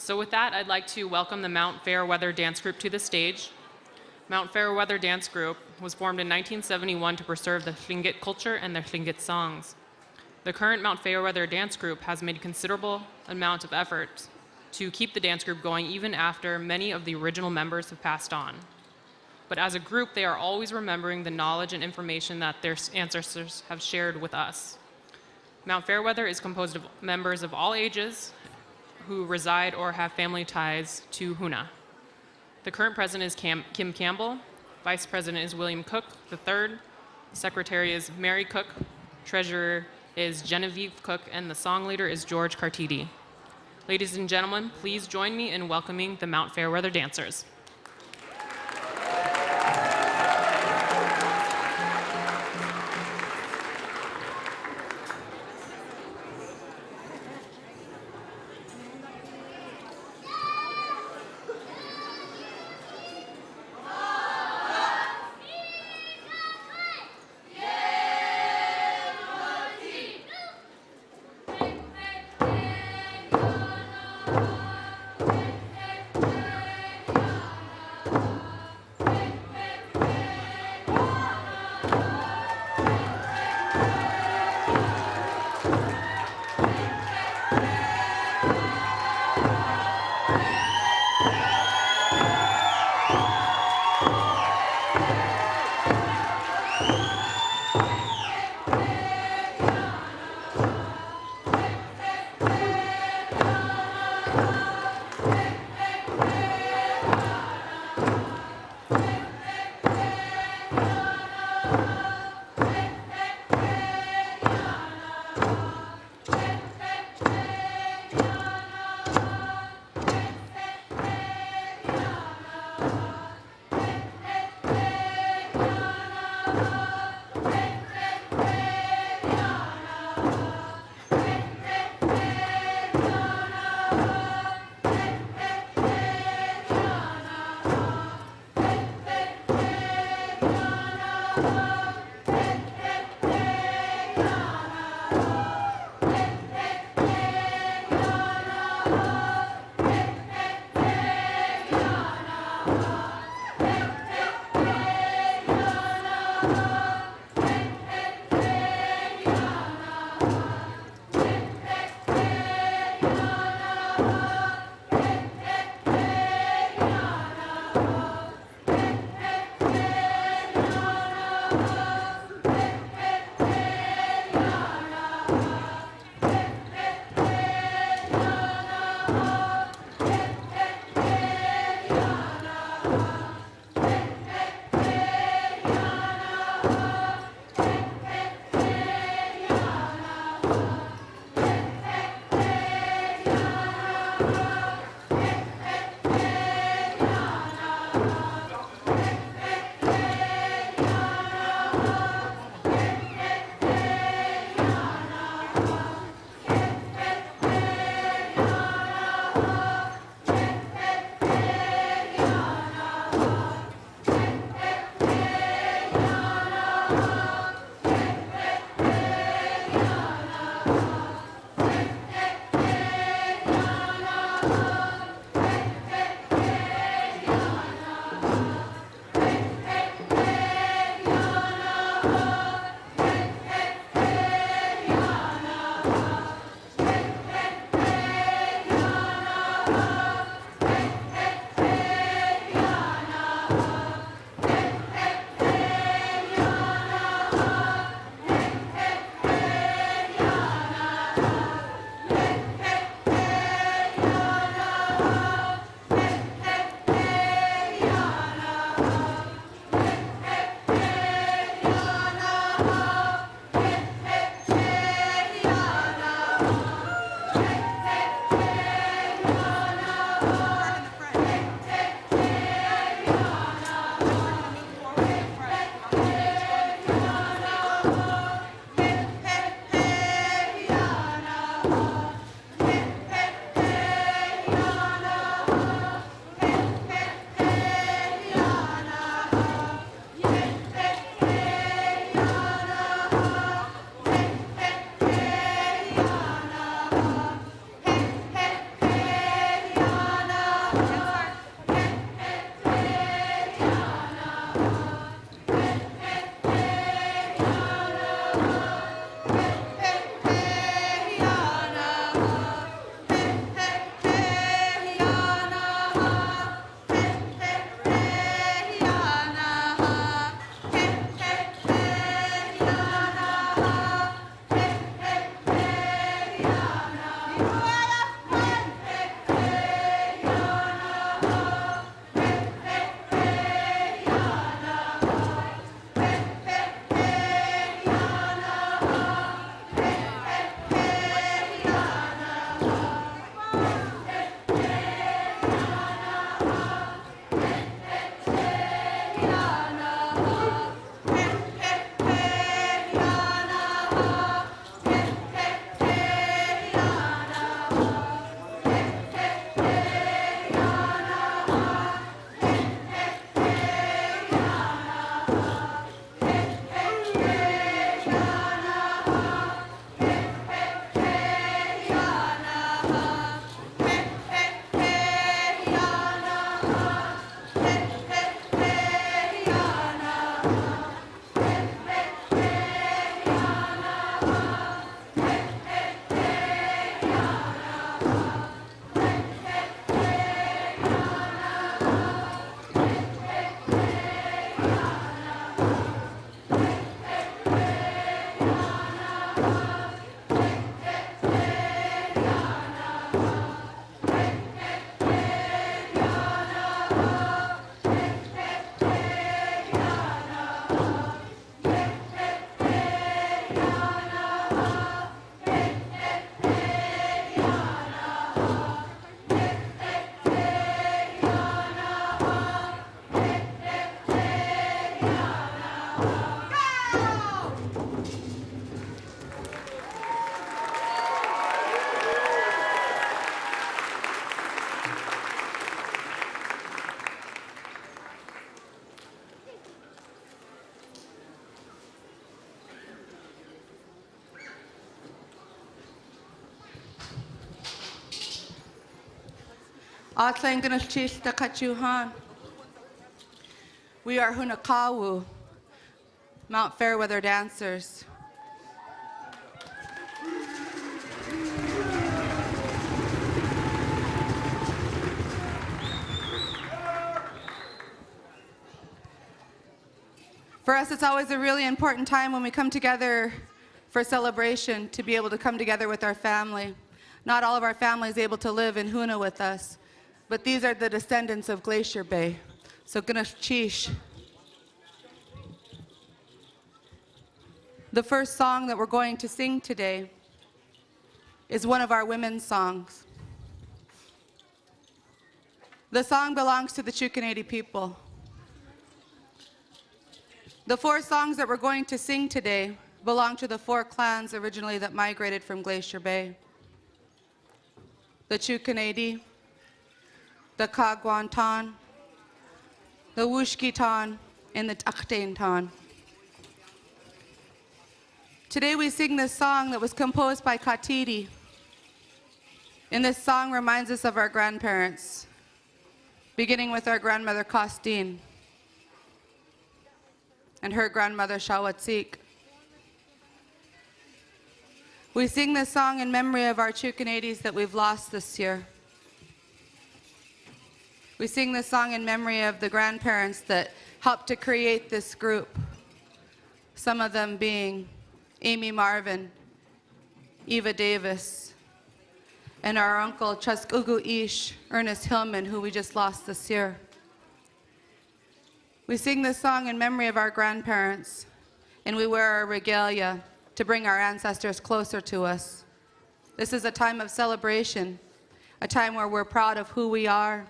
So with that, I'd like to welcome the Mount Fairweather Dance Group to the stage. Mount Fairweather Dance Group was formed in 1971 to preserve the Tlingit culture and their Tlingit songs. The current Mount Fairweather Dance Group has made considerable amount of effort to keep the dance group going even after many of the original members have passed on. But as a group, they are always remembering the knowledge and information that their ancestors have shared with us. Mount Fairweather is composed of members of all ages who reside or have family ties to Huna. The current president is Kim Campbell, vice president is William Cook III, secretary is Mary Cook, treasurer is Genevieve Cook, and the song leader is George Cartidi. Ladies and gentlemen, please join me in welcoming the Mount Fairweather Dancers. We are Hunakawu, Mount Fairweather Dancers. For us, it's always a really important time when we come together for celebration to be able to come together with our family. Not all of our family is able to live in Huna with us, but these are the descendants of Glacier Bay. So Ganesh Chish. The first song that we're going to sing today is one of our women's songs. The song belongs to the Chukanadi people. The 4 songs that we're going to sing today belong to the 4 clans originally that migrated from Glacier Bay. The Chukanadi, the Kagwantan, the Wushkitan, and the Taktaintan. Today we sing this song that was composed by Katiti. And this song reminds us of our grandparents, beginning with our grandmother Kostin and her grandmother Shawatsik. We sing this song in memory of our Chukanadis that we've lost this year. We sing this song in memory of the grandparents that helped to create this group, some of them being Amy Marvin, Eva Davis, and our uncle Chaskugu Ish, Ernest Hillman, who we just lost this year. We sing this song in memory of our grandparents, and we wear our regalia to bring our ancestors closer to us. This is a time of celebration, a time where we're proud of who we are.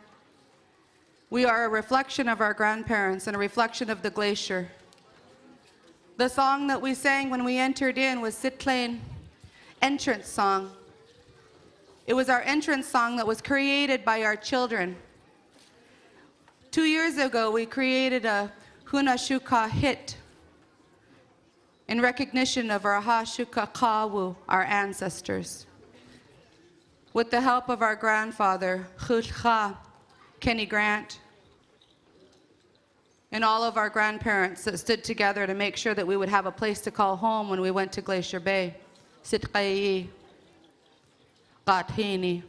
We are a reflection of our grandparents and a reflection of the glacier. The song that we sang when we entered in was Sitlain entrance song. It was our entrance song that was created by our children. 2 years ago, we created a Hunashuka hit in recognition of our Hashuka Kawu, our ancestors. With the help of our grandfather, Khulcha, Kenny Grant, and all of our grandparents that stood together to make sure that we would have a place to call home when we went to Glacier Bay. Sitqayi, Qathini.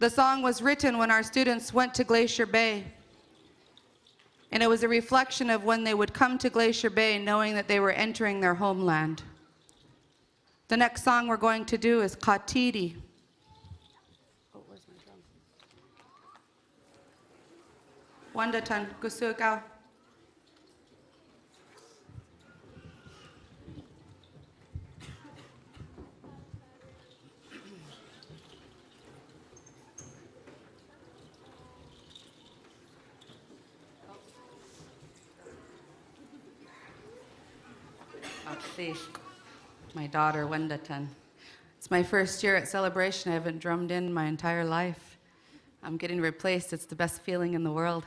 The song was written when our students went to Glacier Bay, and it was a reflection of when they would come to Glacier Bay knowing that they were entering their homeland. The next song we're going to do is Katiti. Oh, where's my drum? Wandatan, Gusukau. My daughter, Wendatan. It's my first year at Celebration. I haven't drummed in my entire life. I'm getting replaced. It's the best feeling in the world.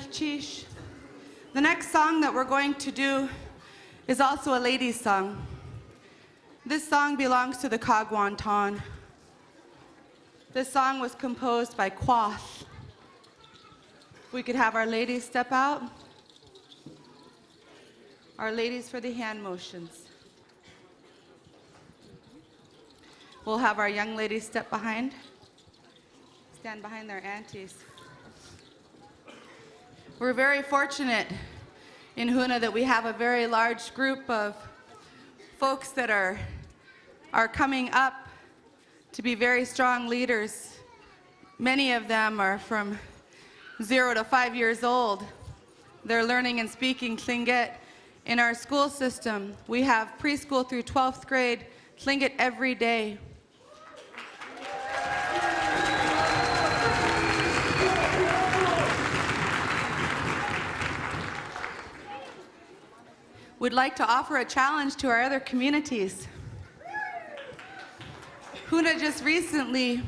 Chish. The next song that we're going to do is also a ladies' song. This song belongs to the Kagwantan. This song was composed by Quoth. We could have our ladies step out. Our ladies for the hand motions. We'll have our young ladies step behind. Stand behind their aunties. We're very fortunate in Huna that we have a very large group of folks that are coming up to be very strong leaders. Many of them are from 0 to 5 years old. They're learning and speaking Tlingit. In our school system, we have preschool through 12th grade Tlingit every day. We'd like to offer a challenge to our other communities. Huna just recently,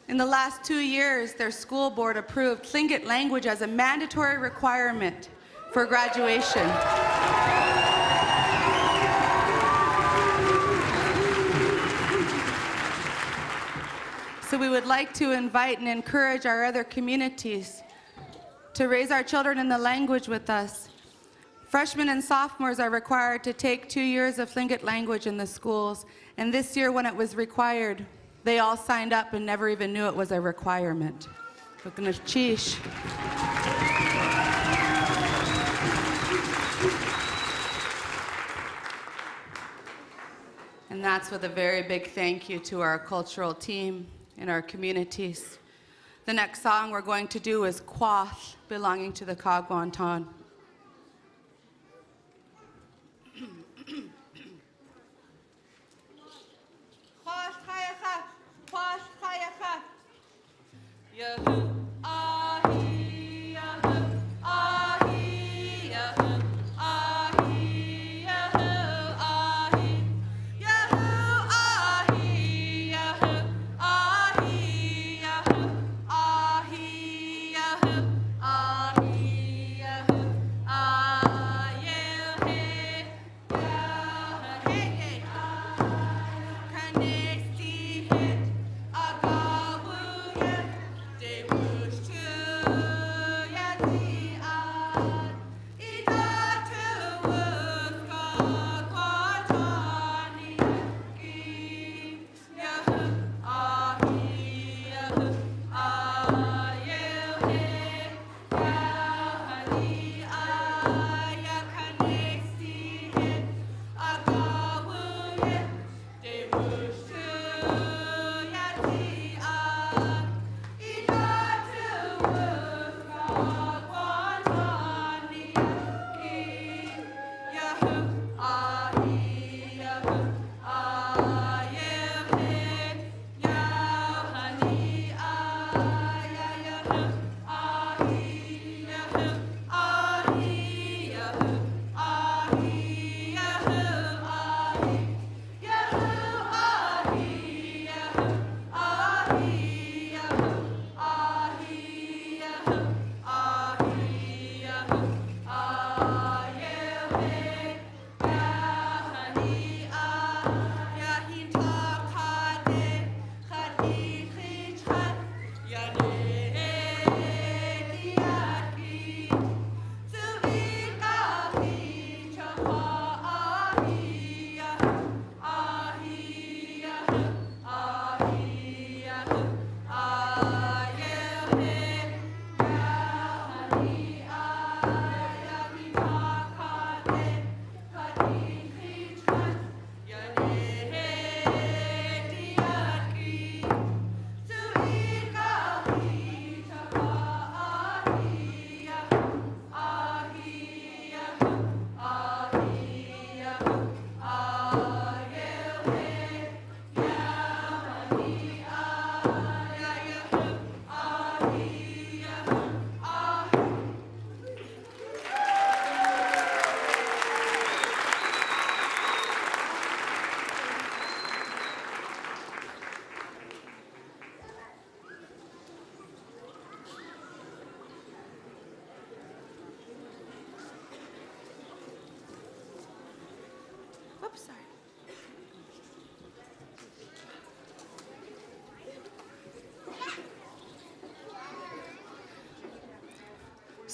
in the last 2 years, their school board approved Tlingit language as a mandatory requirement for graduation. So we would like to invite and encourage our other communities to raise our children in the language with us. Freshmen and sophomores are required to take 2 years of Tlingit language in the schools, and this year when it was required, they all signed up and never even knew it was a requirement. And that's with a very big thank you to our cultural team and our communities. The next song we're going to do is Quoth, belonging to the Kagwantan.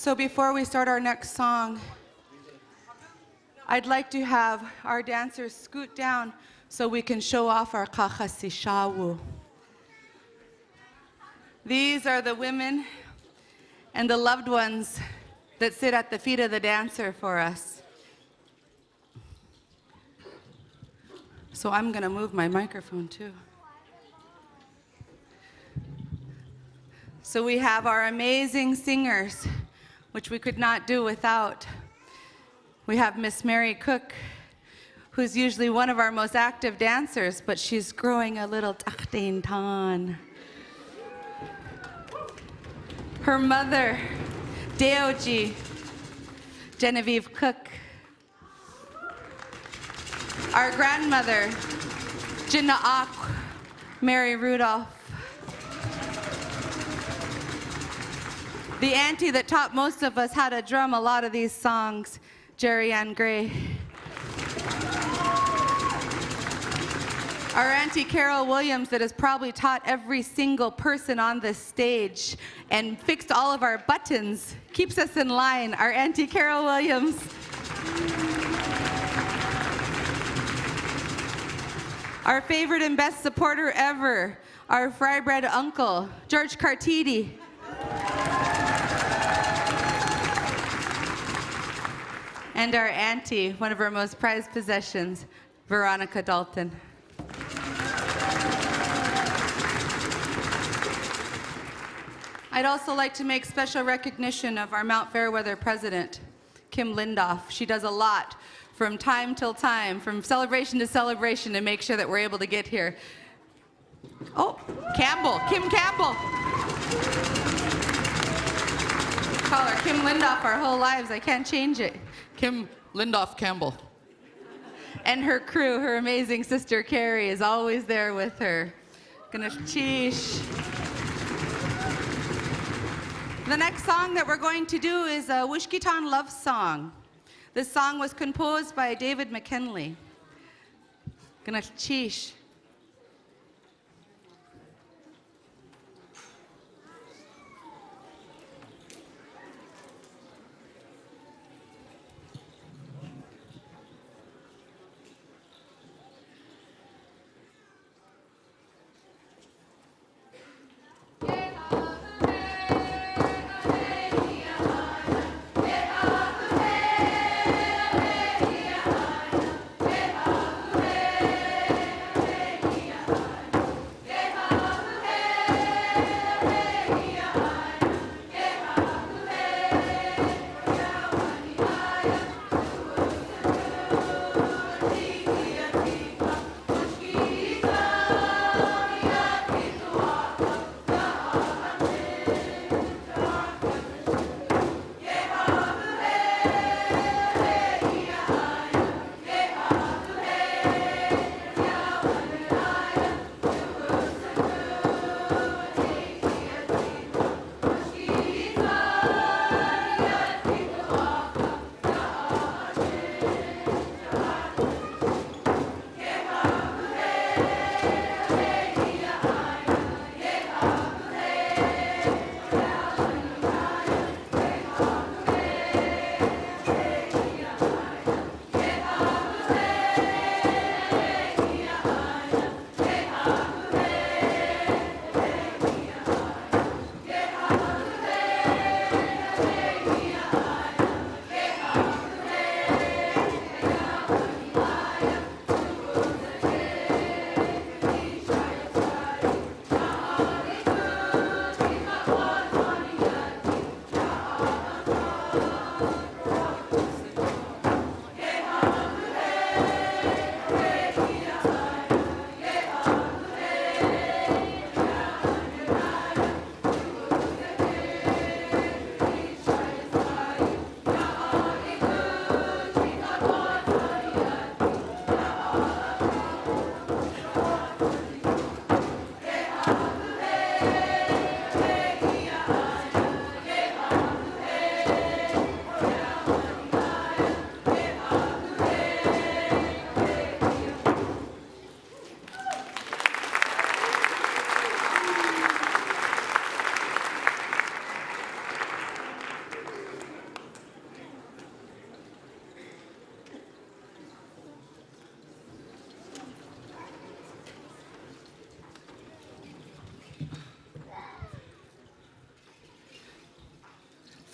So before we start our next song, I'd like to have our dancers scoot down so we can show off our kakasishawu. These are the women and the loved ones that sit at the feet of the dancer for us. So I'm going to move my microphone too. So we have our amazing singers, which we could not do without. We have Miss Mary Cook, who's usually one of our most active dancers, but she's growing a little tahtin tan. Her mother, Deoji, Genevieve Cook. Our grandmother, Jinaak, Mary Rudolph. The auntie that taught most of us how to drum a lot of these songs, Jerry Ann Gray. Our Auntie Carol Williams that has probably taught every single person on this stage and fixed all of our buttons, keeps us in line, our Auntie Carol Williams. Our favorite and best supporter ever, our fry bread uncle, George Cartidi. And our auntie, one of our most prized possessions, Veronica Dalton. I'd also like to make special recognition of our Mount Fairweather president, Kim Lindoff. She does a lot from time till time, from celebration to celebration to make sure that we're able to get here. Oh, Campbell, Kim Campbell. Call her Kim Lindoff our whole lives, I can't change it. Kim Lindoff Campbell. And her crew, her amazing sister Carrie, is always there with her. Gonna cheesh. The next song that we're going to do is a Wishkitan love song. This song was composed by David McKinley. Gonna cheesh.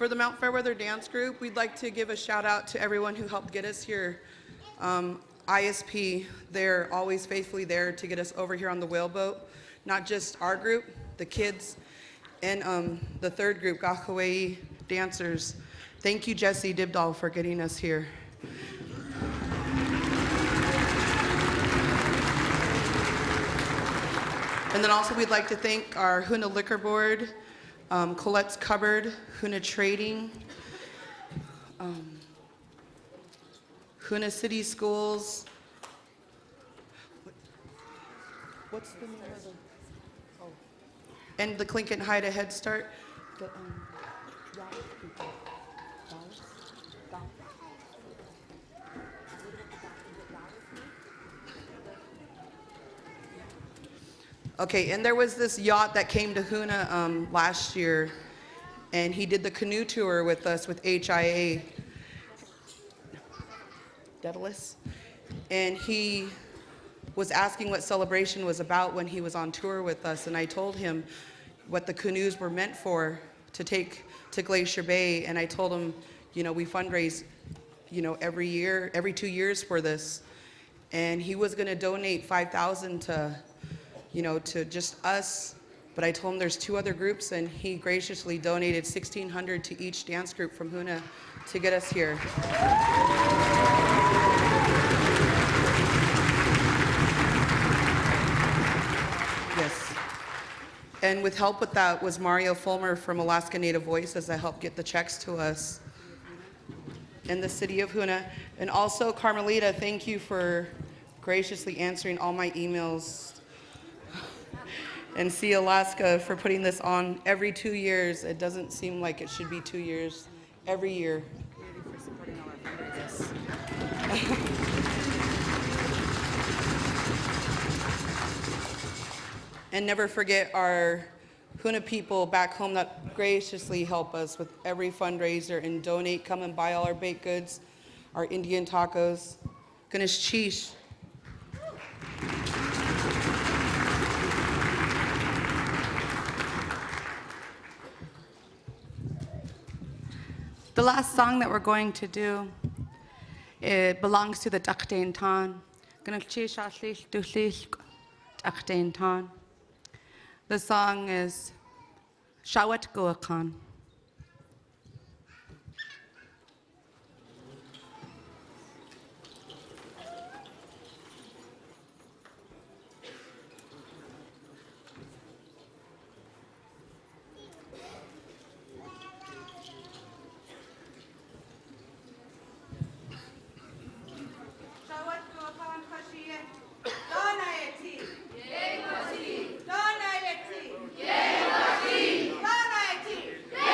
For the Mount Fairweather Dance Group, we'd like to give a shout out to everyone who helped get us here. ISP, they're always faithfully there to get us over here on the whaleboat. Not just our group, the kids, and the third group, Gahawai Dancers. Thank you, Jesse Dibdall, for getting us here. And then also we'd like to thank our Huna Liquor Board, Colette's Cupboard, Huna Trading, Huna City Schools. What's the name of the? Oh. And the Tlingit Haida Head Start. Okay, and there was this yacht that came to Huna last year, and he did the canoe tour with us with HIA, Daedalus, and he was asking what celebration was about when he was on tour with us, and I told him what the canoes were meant for, to take to Glacier Bay, and I told him, you know, we fundraise, you know, every year, every 2 years for this, and he was gonna donate $5,000 to, you know, to just us, but I told him there's 2 other groups, and he graciously donated $1,600 to each dance group from Huna to get us here. Yes. And with help with that was Mario Fulmer from Alaska Native Voices that helped get the checks to us in the city of Huna. And also, Carmelita, thank you for graciously answering all my emails. And Sealaska for putting this on every 2 years. It doesn't seem like it should be 2 years, every year. For supporting all our fundraisers. And never forget our Huna people back home that graciously help us with every fundraiser and donate, come and buy all our baked goods, our Indian tacos. Ganesh Cheesh. The last song that we're going to do, it belongs to the Daktain Tan. The song is Shawat Goakan. Yeah.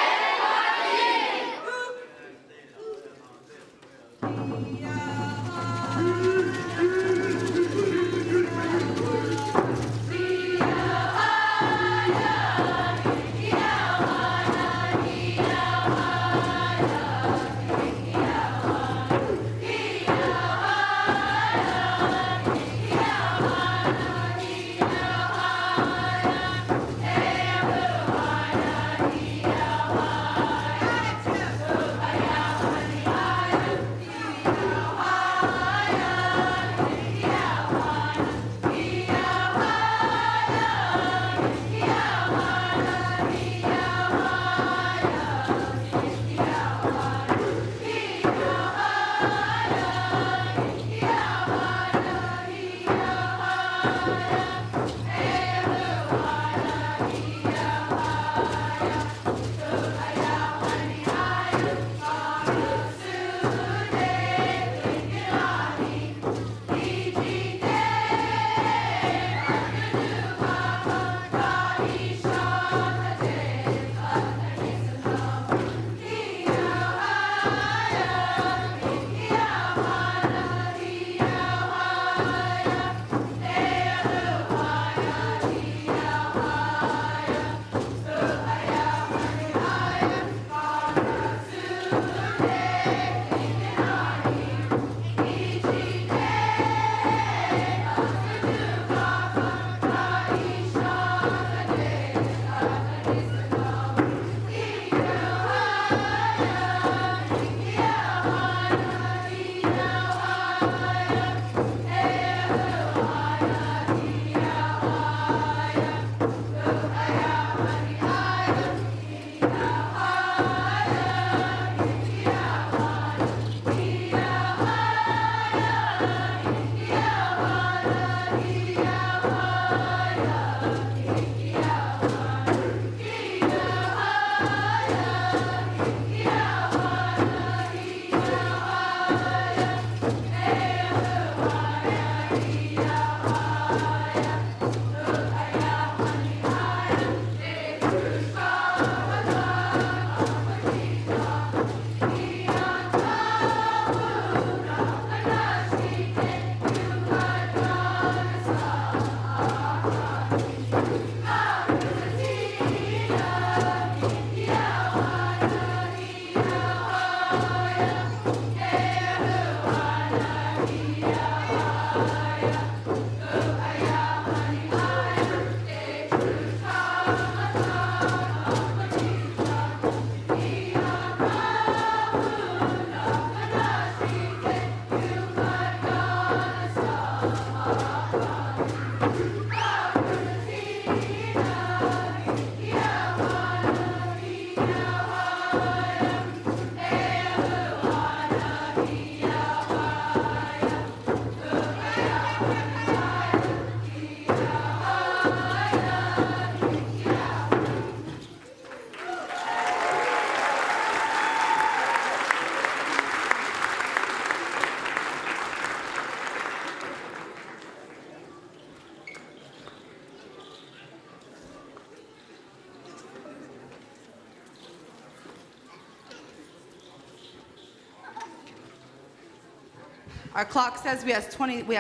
Our clock says we have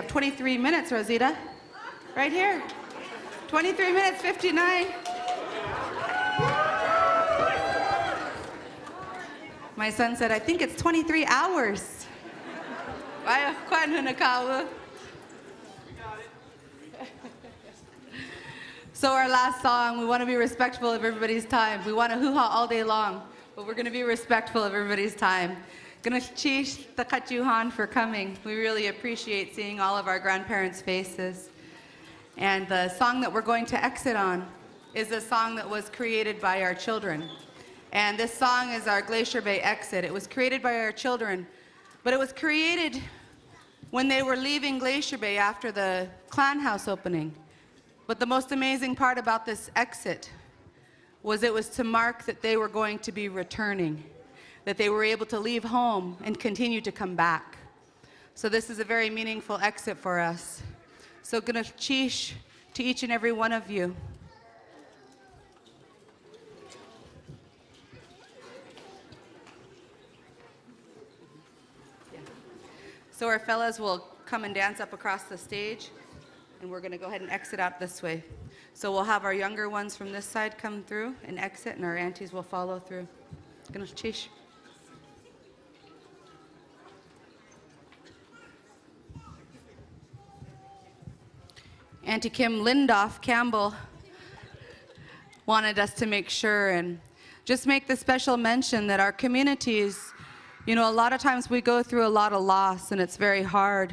23 minutes, Rosita. Right here. 23 minutes, 59. My son said, I think it's 23 hours. Why, So our last song, we want to be respectful of everybody's time. We want to hoo-ha all day long, but we're going to be respectful of everybody's time. Ganachish Takachuhan for coming. We really appreciate seeing all of our grandparents' faces. And the song that we're going to exit on is a song that was created by our children. And this song is our Glacier Bay exit. It was created by our children, but it was created when they were leaving Glacier Bay after the clan house opening. But the most amazing part about this exit was it was to mark that they were going to be returning, that they were able to leave home and continue to come back. So this is a very meaningful exit for us. So ganachish to each and every one of you. So our fellas will come and dance up across the stage, and we're going to go ahead and exit out this way. So we'll have our younger ones from this side come through and exit, and our aunties will follow through. Ganachish. Auntie Kim Lindoff Campbell wanted us to make sure and just make the special mention that our communities, you know, a lot of times we go through a lot of loss and it's very hard.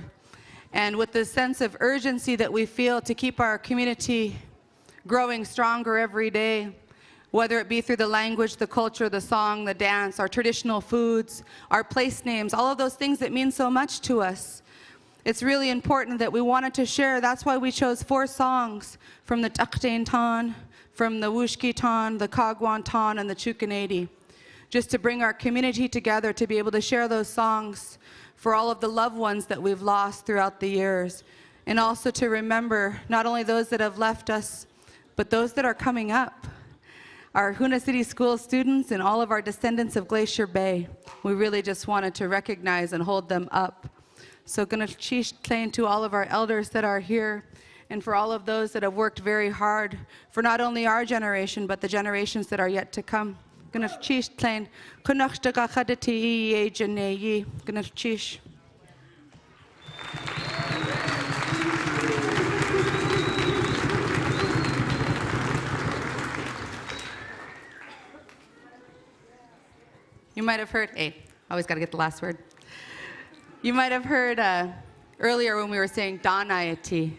And with the sense of urgency that we feel to keep our community growing stronger every day, whether it be through the language, the culture, the song, the dance, our traditional foods, our place names, all of those things that mean so much to us, it's really important that we wanted to share. That's why we chose 4 songs from the Taktain Tan, from the Wushki Tan, the Kagwan Tan, and the Chukanadi, just to bring our community together to be able to share those songs for all of the loved ones that we've lost throughout the years, and also to remember not only those that have left us, but those that are coming up. Our Huna City School students and all of our descendants of Glacier Bay, we really just wanted to recognize and hold them up. So ganachish tlain to all of our elders that are here, and for all of those that have worked very hard for not only our generation, but the generations that are yet to come. Ganachish tlain, kunachtaga khadati ye janeyi, ganachish. You might have heard, hey, always got to get the last word. You might have heard earlier when we were saying Danayati,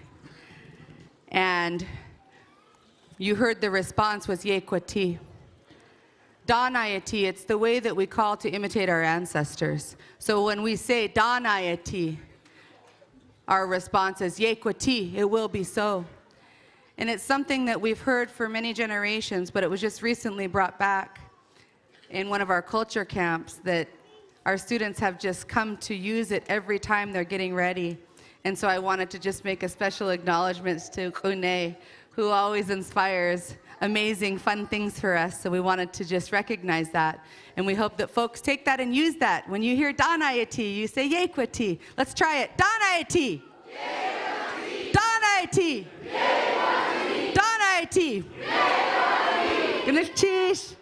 and you heard the response was Yekwati. Danayati, it's the way that we call to imitate our ancestors. So when we say Danayati, our response is Yekwati, it will be so. And it's something that we've heard for many generations, but it was just recently brought back in one of our culture camps that our students have just come to use it every time they're getting ready. And so I wanted to just make a special acknowledgement to Juneau, who always inspires amazing, fun things for us. So we wanted to just recognize that. And we hope that folks take that and use that. When you hear Danayati, you say Yekwati. Let's try it. Danayati. Danayati. Danayati. Ganachish.